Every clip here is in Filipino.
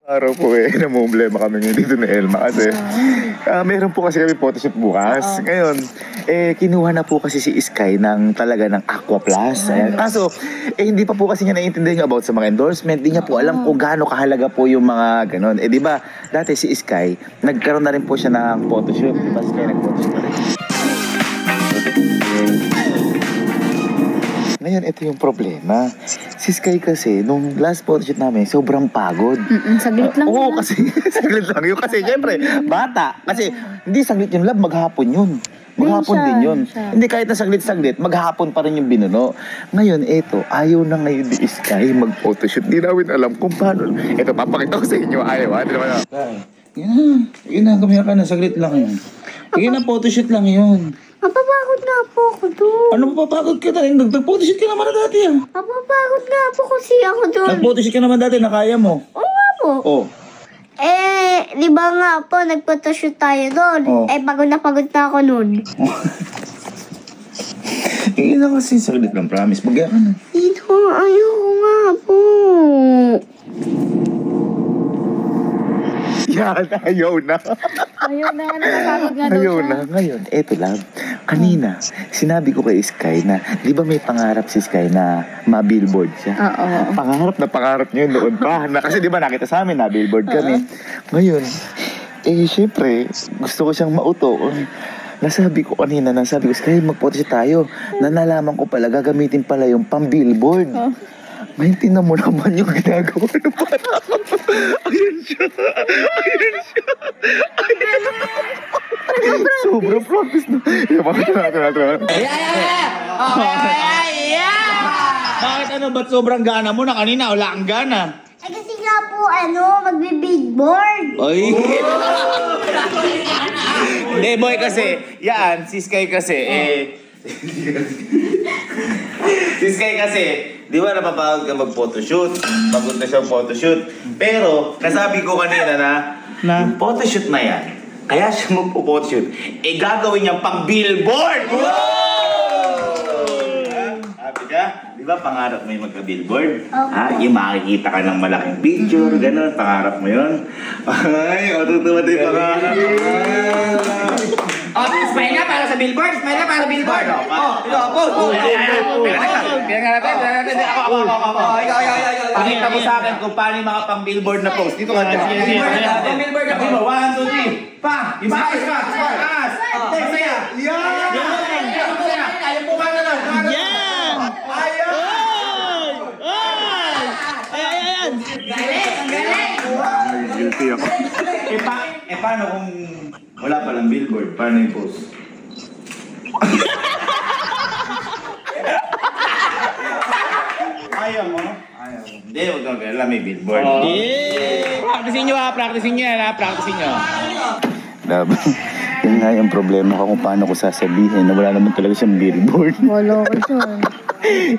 Araw po namumblema kami ngayon dito na Elma kasi meron po kasi kami photoshoot bukas. Ngayon, kinuha na po kasi si Sky talaga ng Aqua Plus. Ayan. Kaso, hindi pa po kasi niya naiintindihan yung about sa mga endorsement. Hindi niya po alam kung gaano kahalaga po yung mga ganon. Di ba, dati si Sky, nagkaroon na rin po siya ng photoshoot. Di ba, Sky nag-photoshoot na rin. Ngayon, ito yung problema. Si Sky kasi, nung last photoshoot namin, sobrang pagod. Saglit lang. Oo, kasi saglit lang yun. Kasi syempre, bata. Kasi hindi saglit yung love, maghapon yun. Maghapon din yun. Hindi kahit na saglit-saglit, maghapon pa rin yung binuno. Ngayon, eto, ayaw na ngayon ni Sky mag-photoshoot. Di namin alam kung paano. Eto, papakita ko sa inyo. Ayaw, ha? Di naman ako. Yun na, kumira ka na. Saglit lang yun. Yun na, photoshoot lang yun. Mapapagod nga po ako doon. Ano mapapagod ka na? Nag-photoshoot ka naman na dati, ha? Mapapagod nga po kasi ako doon. Nag-photoshoot ka naman dati, nakaya mo. Oo nga po. Oo. Di ba nga po, nagpotoshoot tayo doon. Oh. Pagod na ako noon. Hindi na kasi saglit lang, promise. Bagya ka na. Dito, ayoko nga po. Yan, ayaw na. Ayaw na, napapagod nga daw Ayaw siya. na. Ngayon, eto lang. Kanina, sinabi ko kay Sky na, di ba may pangarap si Sky na ma-billboard siya? Oo. Pangarap niya yun noon pa. Kasi di ba nakita sa amin, na-billboard kami. Ngayon, syempre, gusto ko siyang mauto. Nasabi ko kanina, Sky, mag-photoshoot tayo. Nalaman ko pala, gagamitin pala yung pang-billboard. Ngayon, tinan mo naman yung ginagawa ng para. Ayan siya. Ayan siya. Sobrang practice na. Bakit natin. Bakit ano? Ba't sobrang gana mo na kanina? Wala kang gana. Kasi nga po, magbe-billboard. Oy! Hindi, boy, kasi, yan, si Sky kasi, si Sky kasi, di ba napapagod ka mag-photoshoot? Pagod na siyang photoshoot. Pero, nasabi ko kanina na yung photoshoot na yan, kaya siya mag-photoshoot, gagawin niyang pang-billboard! Happy ka? Di ba pangarap mo yung magka-billboard? Okay. Yung makikita ka ng malaking picture, gano'n, pangarap mo yun. Ay, matutuwa din pangarap. Smile na para sa billboard! Smile na para sa billboard! Pakita mo sa akin kung paano yung mga pang-billboard na post. Dito ka dyan. Pang-billboard na post. 1, 2, 3. Pa! Imakas ka! Taas! Masaya! Yan! Ayaw po ka na lang! Yan! Ayan! Galing! Guilty ako. Paano kung wala palang billboard? Paano yung post? Ayaw mo? Ayaw mo. Hindi, huwag kang kailangan may billboard. Practicein nyo practicein nyo practicein nyo. Yun nga yung problema ko kung paano ko sasabihin na wala naman talaga siyang billboard. Wala ko dyan.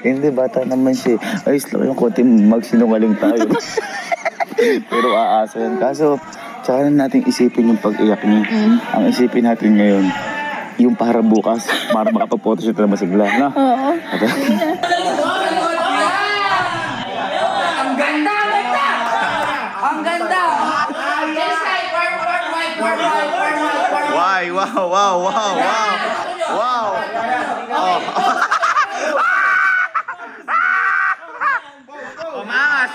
Hindi, bata naman siya. Ayos lang yung konti magsinungaling tayo. Pero aasa yan. Kaso, tsaka na natin isipin yung pag-iyak niya. Ang isipin natin ngayon, yung para bukas, para makapag-photoshoot na masigla. No? Oo. Ang ganda! Wow, wow, wow, wow, wow. Wow. Oh. Mangas.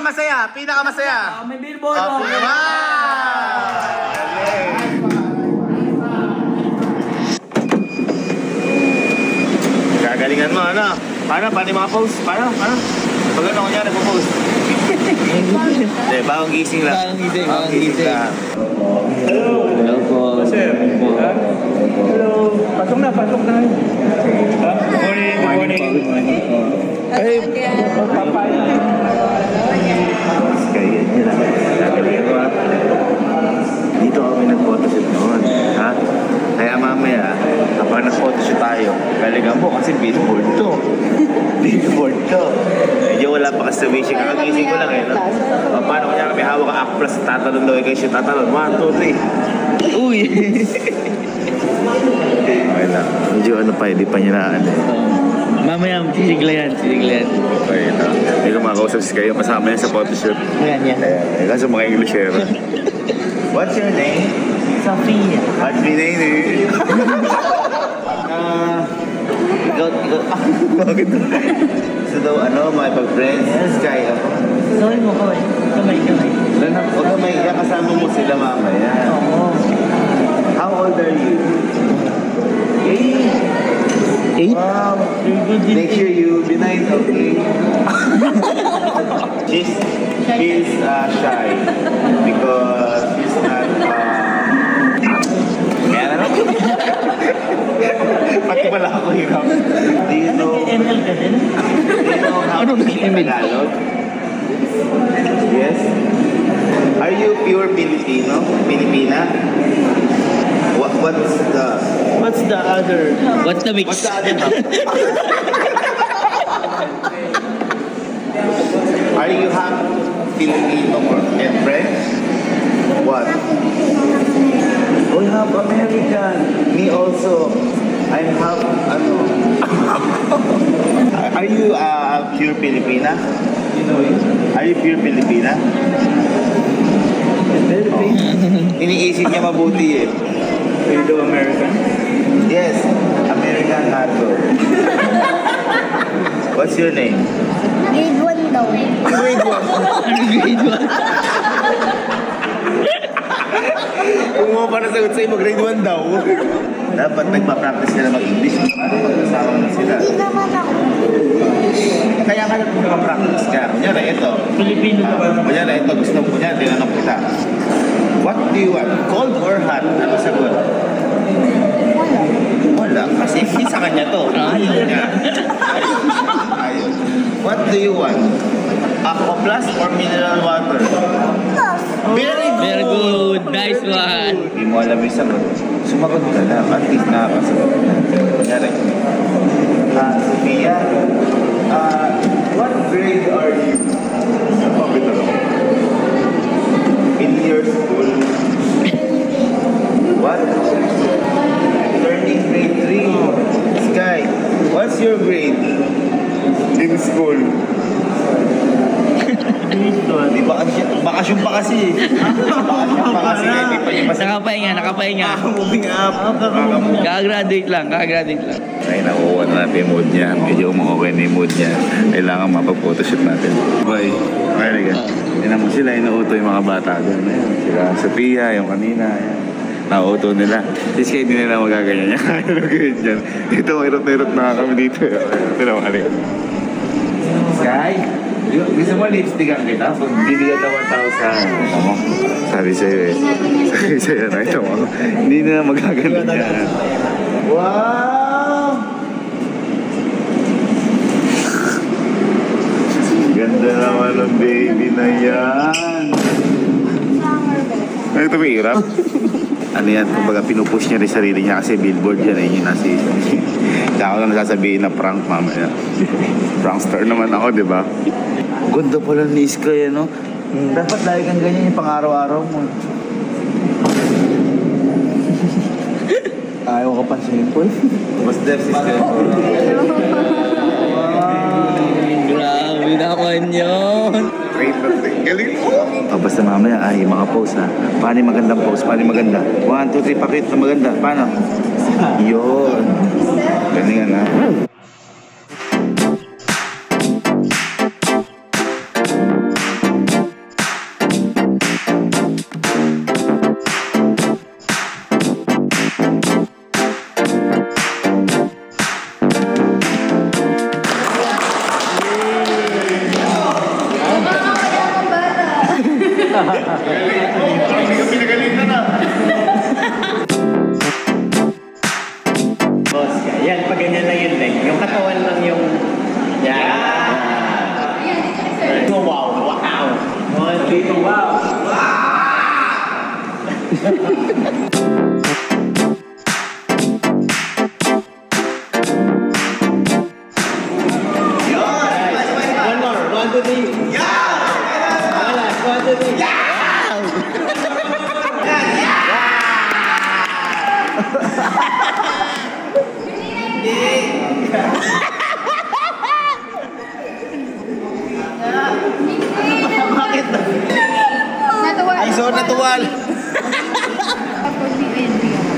Masaya. Pinakamasaya. May billboard! Gagalingan mo, ano? Paano yung mga post? Paano? Pag ano ko niya, nagpo-post. Hindi, bagong gising lang. Bagong gising lang. Hello po. Sir. Hello. Pasok na. Good morning. Hey, papay. Kaya yun lang. Gagalingan mo, ha? Dito kami nag-photoshoot noon, ha? Kaya mamaya, kapag nag-photoshoot tayo, galingan mo kasi billboard to. Medyo wala pa kasi wishing. Kakagising ko lang no? Paano kanya kami hawak ang plus tatalon daw kayo siya tatalon. 1, 2, 3. Uy! Okay lang. Medyo ano pa, hindi pa niya na Mamaya, sisigla yan. Okay, no? Hindi ko makausap si kayo. Kasama niya sa photoshoot. Yan. Ayan. Kaso mga Englishero. What's your name? Sophia. What's my name? Bakit? So daw, my pag-friends? Sky ako. Sorry mo ko eh. Kamay. Huwag ka may kasama mo sila mamaya. Oo. How old are you? 8? Wow. Next year you'll be 9, okay? she's shy because she's not kaya na lang. Pati pala ako hirap. Do you know ML ka din? do you know how to speak Tagalog? Yes? Are you pure Filipino? Filipina? What's the other? What's the mix? What's the other half? Are you half Filipino and French? What? Oh, half American. Me also. I'm half, Are you pure Filipina? Are you pure Filipina? Oh. Iniisip niya mabuti eh. Are you American? Yes, American hardcore. What's your name? Grade 1 daw. Grade 1. Kung mo pa nasagot sa'yo, grade 1 daw. Dapat nagpa-practice ka na mag-English. Magkasama na sila. Hindi naman ako. Kaya ka nagpa-practice ka. Kunyari, ito. Filipino ka ba? Kunyari, ito. Gusto mo kunyari, tinanong kita. What do you want? Cold or hot? Ano sagot? Wala. Kasi hindi sa kanya to. Ayaw niya. Ayaw. What do you want? Aqua Plus or mineral water? Very good! Very good. Nice one. Hindi mo alam yung sagot. Sumagot ka lang. At least nakakasagot ka. Kunyari. Sophia, what grade are you? In your school? What? Turning grade 3. Sky, what's your grade? In school? Bakasyon pa kasi. Bakasyon pa kasi. Hindi pa yung Nakapahinga. moving up. Kaka-graduate lang. Ay, nakuha na natin yung mood niya. Medyo okay na yung mood niya. Kailangan mapag-photoshoot natin. Bye. Very good. Yan mo sila, inuuto yung mga bata doon. Ayan. Sila Sophia, yung kanina. Ayan. Nauuto nila. Kasi hindi nila magaganyan niya. Ano ganyan dyan. Ito, hirap na kami dito. Pero mali. Sky, gusto mo lipstickan kita? Pag bibigyan ka 1,000. Ano? Sabi sa'yo na ito mo. Hindi nila magaganyan yan. Wow! Ganda naman ng baby na yan. Ano ito may hirap? Ano yan, kumbaga pinupush niya rin sarili niya kasi billboard yan eh, yung nasa kaya ako lang nasasabihin na prank mamaya. Prankster naman ako, di ba? Ganda pala ni Sky, ano? Dapat lagi kang ganyan yung pang-araw-araw mo. Ayaw ka pa simple. Mas def si Sky. Grabe naman yun. Galing mo! Basta mamaya ay mga pose ha. Paano yung magandang pose? Paano yung maganda? 1, 2, 3, pakit na maganda. Paano? Yun. Galingan ha. Pinagaling na. Boss, yan. Pag ganyan lang yun, like, yung katawan lang yung... Yan. Wow. Dito, wow. One more. 1, 2, 3. Yeah! 1, 2, 3. Yeah! natuwal. Kapag may entry ako.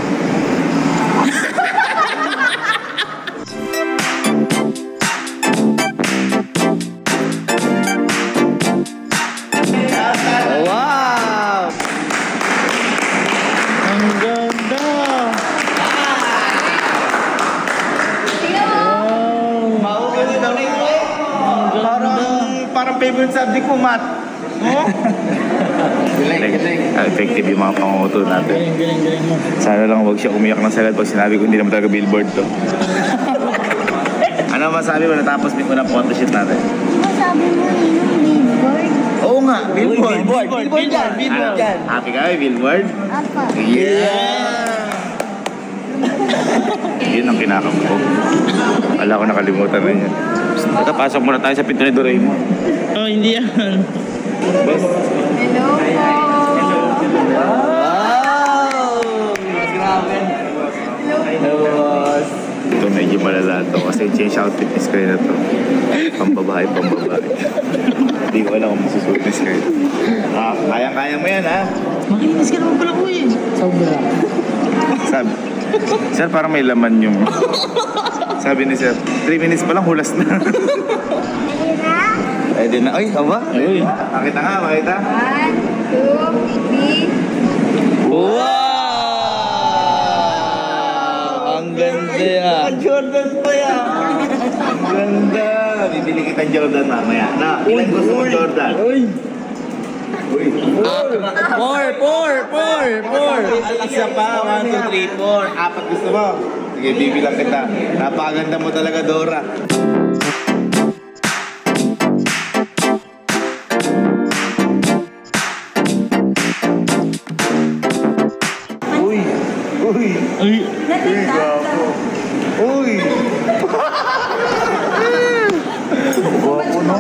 Wow! Ang ganda! Parang favorite subject mo, Matt. Oh? Effective yung mga pangunguto natin. Galing mo. Sana lang huwag siya umiyak ng sagad pag sinabi ko hindi naman talaga billboard to. Ano masabi mo natapos din ko na photoshoot natin? Sabi mo yung billboard. Oo nga, billboard. Billboard yan. Happy ka ba, billboard? Apa. Yeah! Yun ang kinakam ko. Wala ko nakalimutan na yun. Teka, pasok muna tayo sa pinto ni Doraemon. Oh, hindi yan. Best. Hello po. Wow! Grabe. Hello, boss. Ito medyo malala to kasi change outfit ni Sky na to. Pambabae. Hindi ko alam kung masusuot ni Sky. Kayang-kaya mo yan, ha? Makinis ka naman pala ko eh. Sobra. Sabi, sir, parang may laman yung... Sabi ni sir, 3 minutes pa lang, hulas na. Pwede na. Ay, aba? Ay. Pakita nga, pakita. 1, 2, 3. Wow! Ang ganda yan. Jordan pa yan. Ang ganda. Bibili kita Jordan mamaya. Na, ilan gusto mo Jordan? Uy! Uy. Four! Isa pa, 1, 2, 3, 4. Apat gusto mo? Sige, bibilang kita. Napakaganda mo talaga, Dora. Uy! Uy! Uy! Guwapo, no?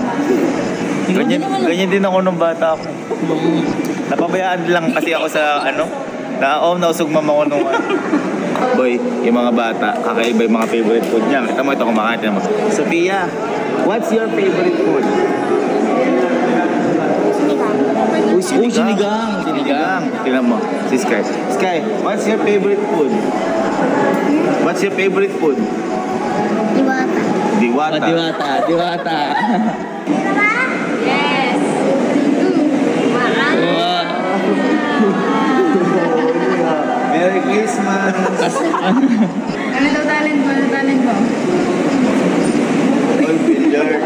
Ganyan din ako nung bata ako. Napabayaan lang kasi ako sa nausog mama ko nung Boy, yung mga bata, kakaiba yung mga favorite food niya. Kita mo ito kumakain naman. Sophia, what's your favorite food? Sinigang. Sinigang. Tingnan mo, si Sky. Sky, what's your favorite food? What's your favorite food? Diwata. Diwata. Yes. Wow! Merry Christmas! Ano daw talent mo? Ano talent mo? Oy, billiard.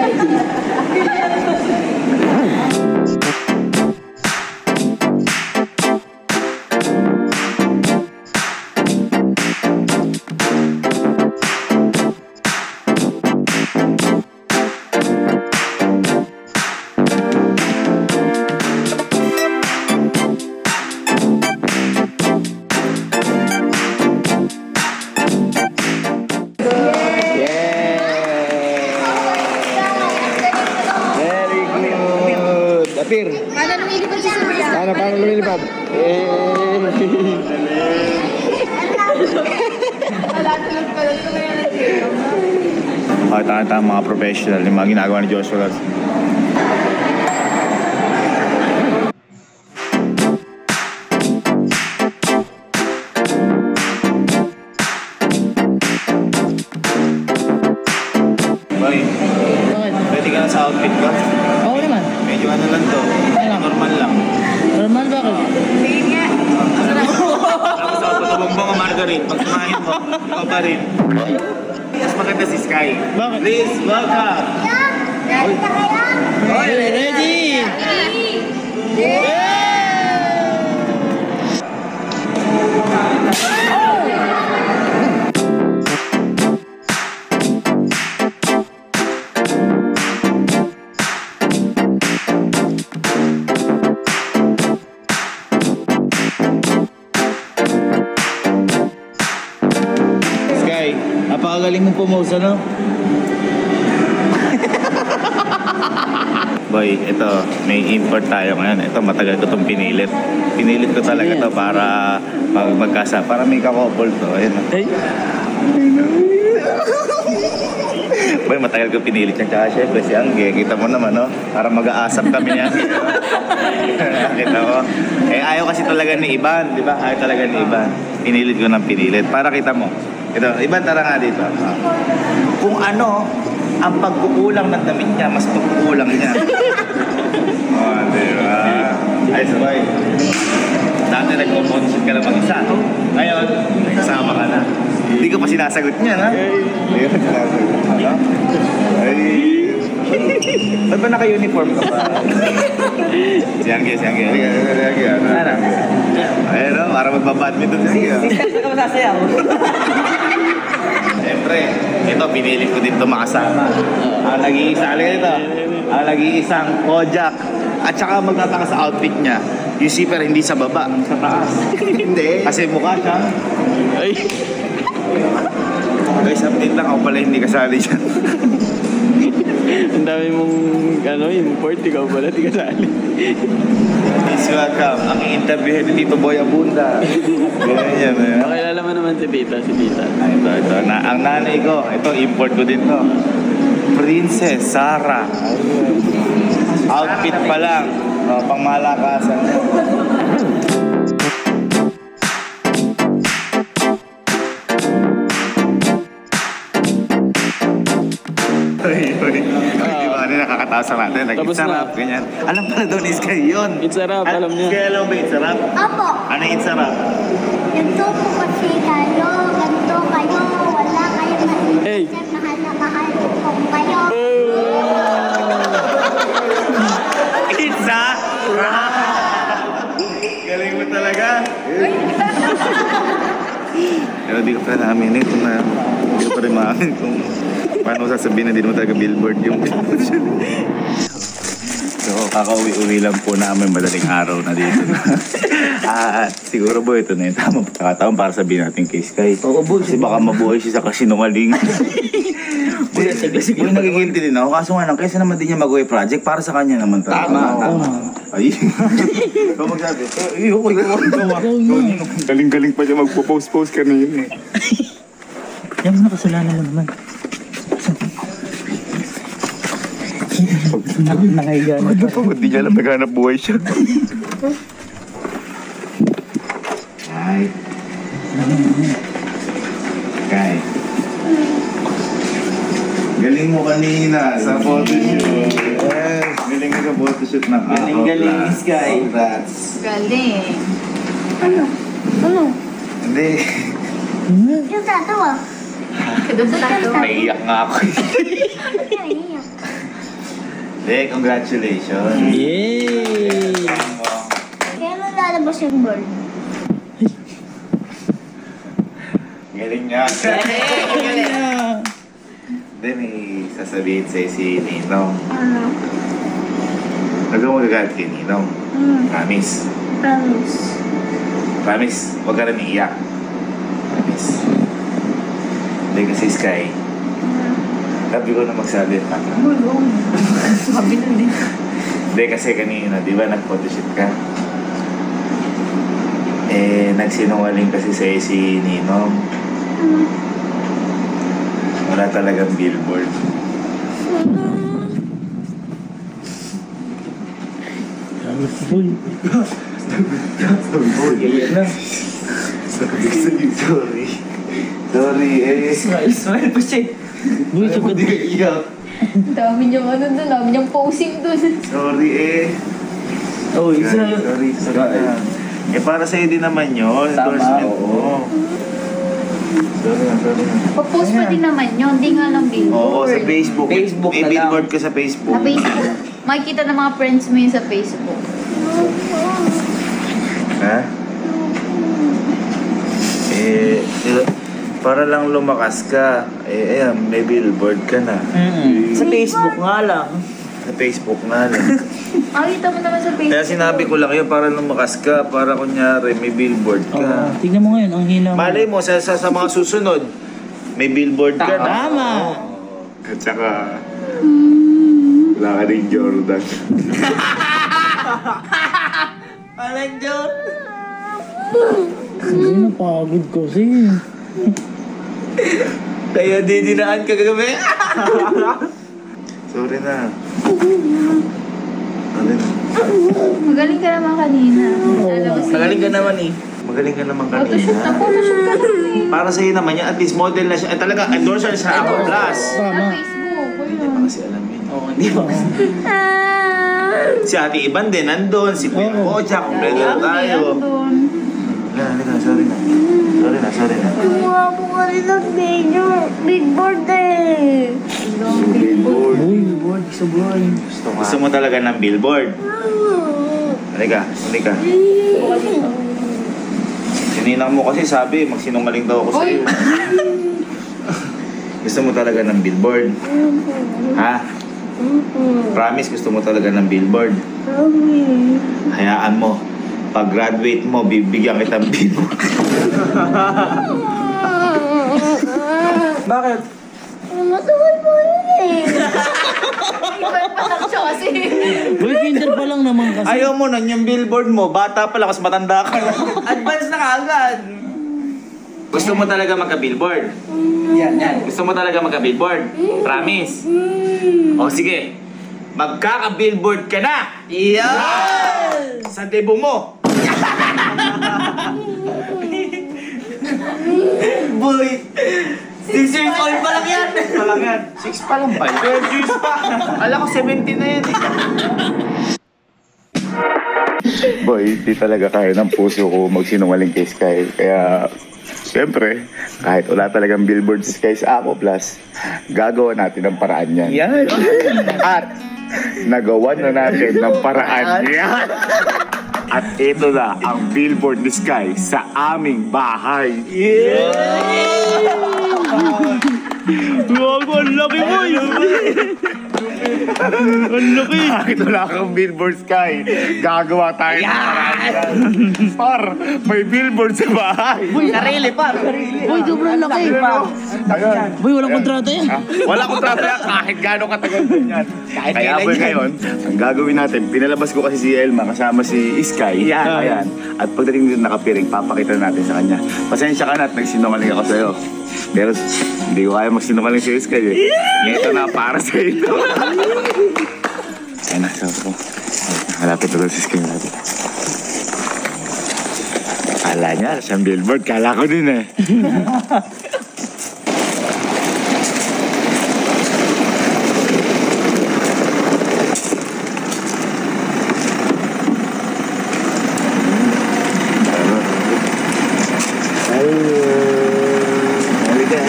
Apir. Paano lumilipad si Sophia? Paano lumilipad? Wala, tulog pa lang. Tumaya na siya. Tama mga professional, yung mga ginagawa ni Joshua Garcia. Boy, Bakit? pwede ka na sa outfit ko? Oo naman. Medyo ano lang to, normal lang. Normal bakit? Sige nga. Tapos ako patubong ang margarine, pag sumahin mo, ikaw pa rin. Mas maganda si Sky. Bakit? Please, welcome! Oy, ready! Sky, napakagaling mong pumose, ano? Boy, ito, may import tayo ngayon. Ito, matagal ko itong pinilit. Pinilit ko talaga to para magkasa. Para may kakopol to. Ayun. Ay! Boy, matagal ko pinilit yan. Tsaka syempre si Angge, kita mo naman, no? Para mag-aasap kami niya. Kita mo? Eh, ayaw kasi talaga ni Iban, di ba? Ayaw talaga ni Iban. Pinilit ko ng pinilit. Para kita mo. Ito, Iban, tara nga dito. Kung ano, ang pagkukulang ng damit niya, mas pagkukulang niya. Oh, di ba? Ay, sabay. Dati nag-competition ka lang mag-isa. Ngayon, kasama ka na. Hindi ko pa sinasagot niya, ha? Hindi ko pa sinasagot. Ano? Ay. Ba't ba naka-uniform ka pa? Si Angge. Ano? Ayun, no? Para magbabadminton si Angge. Saan ka masasayaw? Siyempre, ito, pinili ko din ito makasama. Ang nag-iisa, ito. Ang nag-iisang Kojak. At saka magtataka sa outfit niya, yung zipper hindi sa baba, sa taas. Hindi. Kasi mukha siya. Ay. Guys, update lang ako pala hindi kasali dyan. Ang dami mong import, ikaw pala, di kasali. Please welcome ang i-interviewin ni Tito Boy Abunda. Ganyan yan. Nakilala mo naman si Tita, Ito. Ang nanay ko, ito, import ko din to. Princess Sarah. Outfit pa lang. Pang malakasan. Di ba? Nakakatawa sa natin. Tapos It's a rap, ganyan. Alam pala daw ni Sky yun. It's a rap, alam niya. Kaya alam ba it's a rap? Opo. Ano yung it's a rap? Ganito po kasi kayo. Ganito kayo. Wala kayong Hey. maisip. Mahal na mahal po kayo. It's a rap! Galing mo talaga. Pero di ko pa namin ito na hindi ko pa rin maamin kung paano sasabihin na di mo talaga billboard yung So, kakauwi-uwi lang po namin madaling araw na dito. Siguro po ito na yung tamang pagkakataon para sabihin natin kay Sky. Kasi baka mabuhay siya sa kasinungaling. Boy, nagiginti din ako. Kaso nga lang, kaysa naman din niya mag-away project, para sa kanya naman talaga. Tama. Ay. Ikaw magsabi. Galing-galing pa siya magpo-post-post ka na yun eh. Yan, nakasalanan mo naman. Nakahiga na. Hindi niya alam, naghanap buhay siya. Ay. Kay. Galing mo kanina sa photoshoot. Yes. Galing ka sa photoshoot ng Galing, Sky. Congrats. Galing. Ano? Hindi. Yung tatawa. Naiiyak nga ako. Hindi, congratulations. Yay! Kaya lalabas yung bird. Galing niya. Hindi, may sasabihin sa'yo si Ninong. Ano? Huwag kang magagalit kay Ninong. Promise. Promise. Promise, huwag ka rin iiyak. Promise. Hindi kasi Sky. Sabi ko na magsabi at taka. Sabi na din. Hindi kasi kanina, di ba nag-photoshoot ka? Eh, nagsinungaling kasi sa'yo si Ninong. Wala talagang billboard. Sorry. Sorry, eh. Smile pa siya. Uy, sagot. Hindi ka iyak. Dami niyang dami niyang posing dun. Sorry, eh. Oh, Sorry. Eh, para sa'yo din naman yun. Tama, Endorsement oo. mo. Sorry na. Pa-post pa din naman yun. Hindi nga lang billboard. Oo, sa Facebook. Facebook May na lang. billboard ka sa Facebook. Sa Facebook. Makikita ng mga friends mo yun sa Facebook. Ha? Para lang lumakas ka. Ayan, may billboard ka na. Sa Facebook nga lang. Sa Facebook nga lang. Makikita mo naman sa Facebook. Kaya sinabi ko lang yun, para lumakas ka. Para kunyari, may billboard ka. Tingnan mo ngayon, ang hina mo. Malay mo, sa mga susunod, may billboard ka na. Tama. At saka, wala ka rin Jordan. Alang John. Ay, napagod ko kasi. Kaya didinaan ka kagabi. Sorry na. Sorry na. Magaling ka naman kanina. Magaling ka naman eh. Magaling ka naman kanina. Photoshoot na photoshoot ka lang eh. Para sa'yo naman yan, at least model na siya. Ay, talaga, endorser sa Ako Plus. Sa Facebook. Hindi pa kasi alam yun. Oo, hindi ba? Si Ate Iban din, nandun. Si Queen Bocha, kompleto na tayo. Halika, sorry na. Sorry na. Kumuha mo ka rin ng billboard eh. Billboard. Billboard, sa buhay. Gusto mo talaga ng billboard? Halika. Sininang mo kasi sabi, magsinungaling daw ako sa'yo. Gusto mo talaga ng billboard? Ha? Promise, gusto mo talaga ng billboard? Hayaan mo. Pag graduate mo, bibigyan kitang billboard. Bakit? Matuloy po yun eh. Iba pa siya kasi. Boy, kinder pa lang naman kasi. Ayaw mo nun yung billboard mo. Bata pa lang, kasi matanda ka na. Advance na kaagad. Gusto mo talaga magka-billboard? Yan. Gusto mo talaga magka-billboard? Promise? O sige, magkaka-billboard ka na! Yeah! Sa debo mo! Boy, 6 years old pa lang yan. 6 pa lang ba? 12 years pa! Alam ko 17 na yan eh. Boy, di talaga kaya ng puso ko magsinungaling kay Sky. Kaya, siyempre, kahit wala talagang billboard si Sky sa Ako Plus, gagawa natin ng paraan yan. Yan. At nagawa na natin ng paraan yan. At ito na ang billboard ni Sky sa aming bahay. Gago, ang laki boy. Ang laki. Kahit wala kang billboard, Sky, gagawa tayo ng paraan yan. Par, may billboard sa bahay. Boy, sarili pa. Boy, sobrang laki. Ayun. Boy, walang kontrata yan. Wala akong trata yan kahit gano'ng katagal din yan. Kaya boy ngayon, ang gagawin natin, pinalabas ko kasi si Elma kasama si Sky. Ayan. At pagdating dito nakapiring, papakita natin sa kanya. Pasensya ka na at nagsinungaling ako sa'yo. Pero hindi ko kaya magsinungaling si Sky eh. Ito na para sa ito. Ayan na, so. Malapit na si Sky natin. Kala niya, siyang billboard. Kala ko din eh. Halika.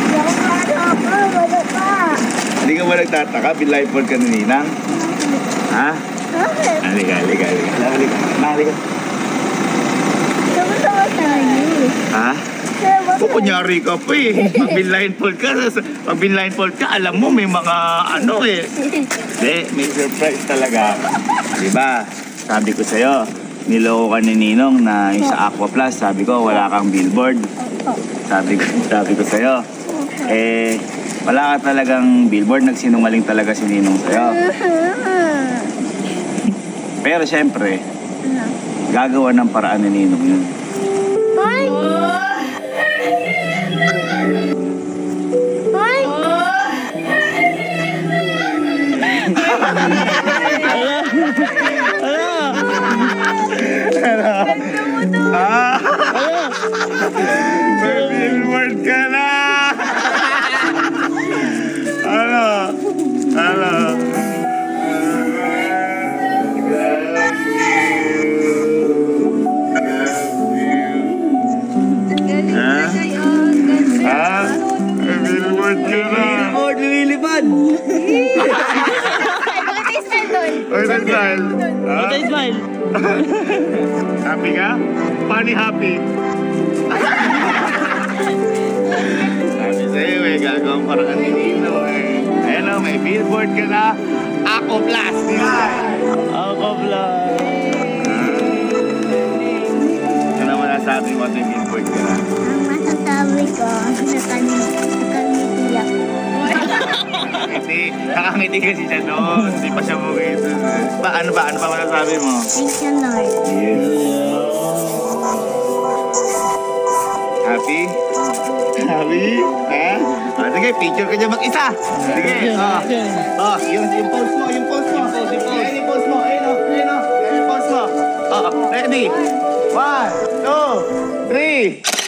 Wala pa. Hindi ka ba nagtataka? Bilipod ka ni Ninang? Ha? Bakit? Halika. Halika. Sama-sama tayo. Ha? O kunyari ka pa eh. Pag blindfold ka, alam mo may mga ano eh. Hindi, may surprise talaga. Diba? Sabi ko sa'yo, niloko ka ni Ninong na yung sa Aqua Plus. Sabi ko, wala kang billboard. Sabi ko sa'yo, wala ka talagang billboard. Nagsinungaling talaga si Ninong sa'yo. Pero syempre, gagawa ng paraan ni Ninong yun. Hoy! Hoy! May billboard ka na! Ano? May billboard ka na! Billboard, lumilipad. Oy, smile. Patay smile. Happy ka? Funny happy. Sabi sa'yo eh, gagawang parang ni Nino eh. Ayun o, may billboard ka na. Ako Plus, Ako vlog. Ano naman nasabi mo at may billboard ka na? Ang masasabi ko, nakangiti ako. Nakangiti kasi siya doon. Hindi pa siya mukit. Ano ba masasabi mo? Thank you, Lord. Yes. Happy? Happy? Ha? Sige, picture ka dyan mag-isa. Sige, yung pose mo, yung pose mo. Ayan yung pose mo, ayun o, ayun o. Ayan yung pose mo. Ready? 1, 2, 3.